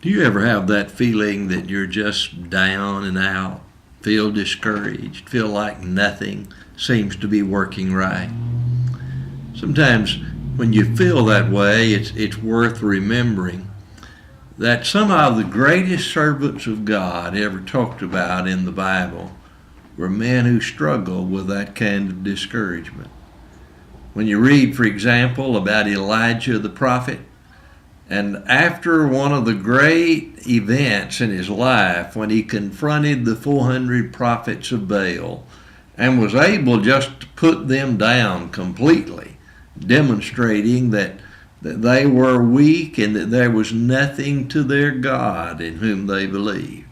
Do you ever have that feeling that you're just down and out, feel discouraged, feel like nothing seems to be working right? Sometimes when you feel that way, it's worth remembering that some of the greatest servants of God ever talked about in the Bible were men who struggled with that kind of discouragement. When you read, for example, about Elijah the prophet, and after one of the great events in his life, when he confronted the 400 prophets of Baal and was able just to put them down completely, demonstrating that they were weak and that there was nothing to their God in whom they believed.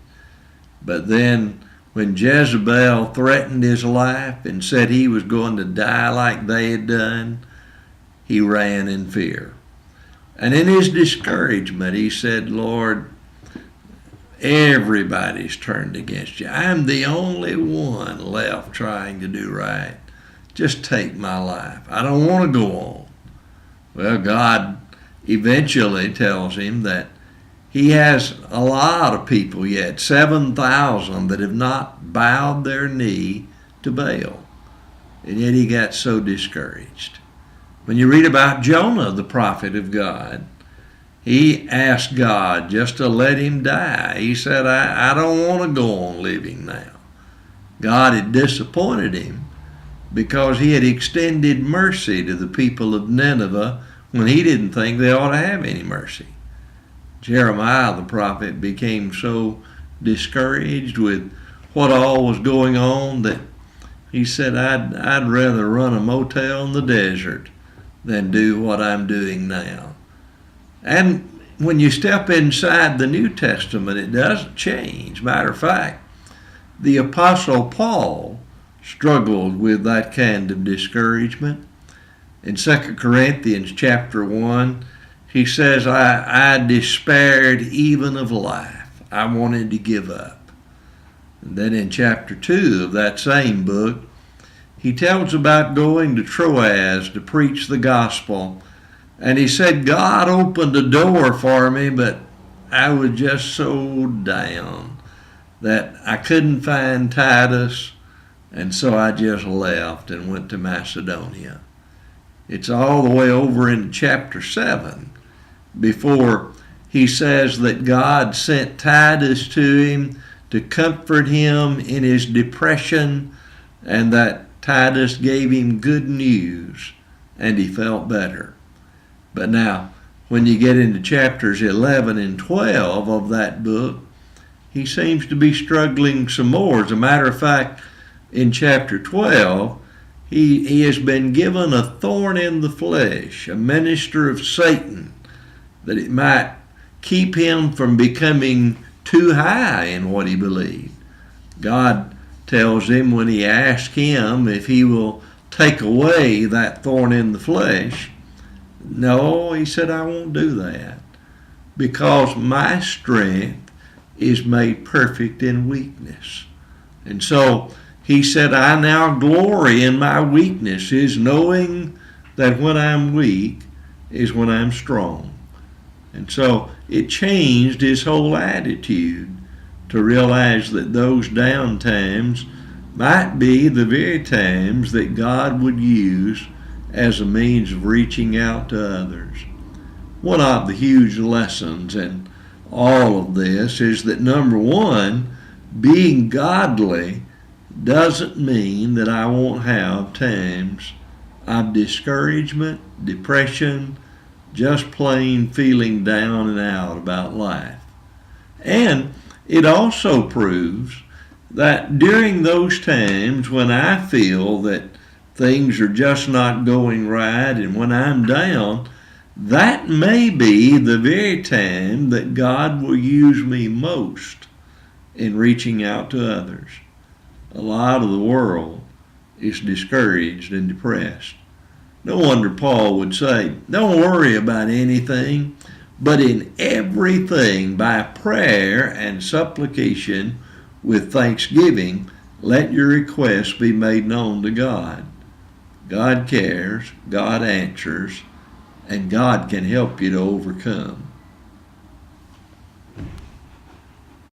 But then when Jezebel threatened his life and said he was going to die like they had done, he ran in fear. And in his discouragement, he said, Lord, everybody's turned against you. I'm the only one left trying to do right. Just take my life. I don't want to go on. Well, God eventually tells him that he has a lot of people yet, 7,000, that have not bowed their knee to Baal. And yet he got so discouraged. When you read about Jonah, the prophet of God, he asked God just to let him die. He said, I don't want to go on living now. God had disappointed him because he had extended mercy to the people of Nineveh when he didn't think they ought to have any mercy. Jeremiah the prophet became so discouraged with what all was going on that he said, I'd rather run a motel in the desert than do what I'm doing now. And when you step inside the New Testament, it doesn't change. Matter of fact, the Apostle Paul struggled with that kind of discouragement. In 2 Corinthians chapter 1, he says, I despaired even of life. I wanted to give up. And then in chapter 2 of that same book, he tells about going to Troas to preach the gospel. And he said, God opened a door for me, but I was just so down that I couldn't find Titus, and so I just left and went to Macedonia. It's all the way over in chapter 7 before he says that God sent Titus to him to comfort him in his depression, and that Titus gave him good news and he felt better. But now, when you get into chapters 11 and 12 of that book, he seems to be struggling some more. As a matter of fact, in chapter 12, he has been given a thorn in the flesh, a minister of Satan, that it might keep him from becoming too high in what he believed. God tells him when he asks him if he will take away that thorn in the flesh, no, he said, I won't do that, because my strength is made perfect in weakness. And so he said, I now glory in my weaknesses, knowing that when I'm weak is when I'm strong. And so it changed his whole attitude to realize that those down times might be the very times that God would use as a means of reaching out to others. One of the huge lessons in all of this is that, number one, being godly doesn't mean that I won't have times of discouragement, depression, just plain feeling down and out about life. And it also proves that during those times when I feel that things are just not going right and when I'm down, that may be the very time that God will use me most in reaching out to others. A lot of the world is discouraged and depressed. No wonder Paul would say, don't worry about anything, but in everything by prayer and supplication with thanksgiving, let your requests be made known to God. God cares, God answers, and God can help you to overcome.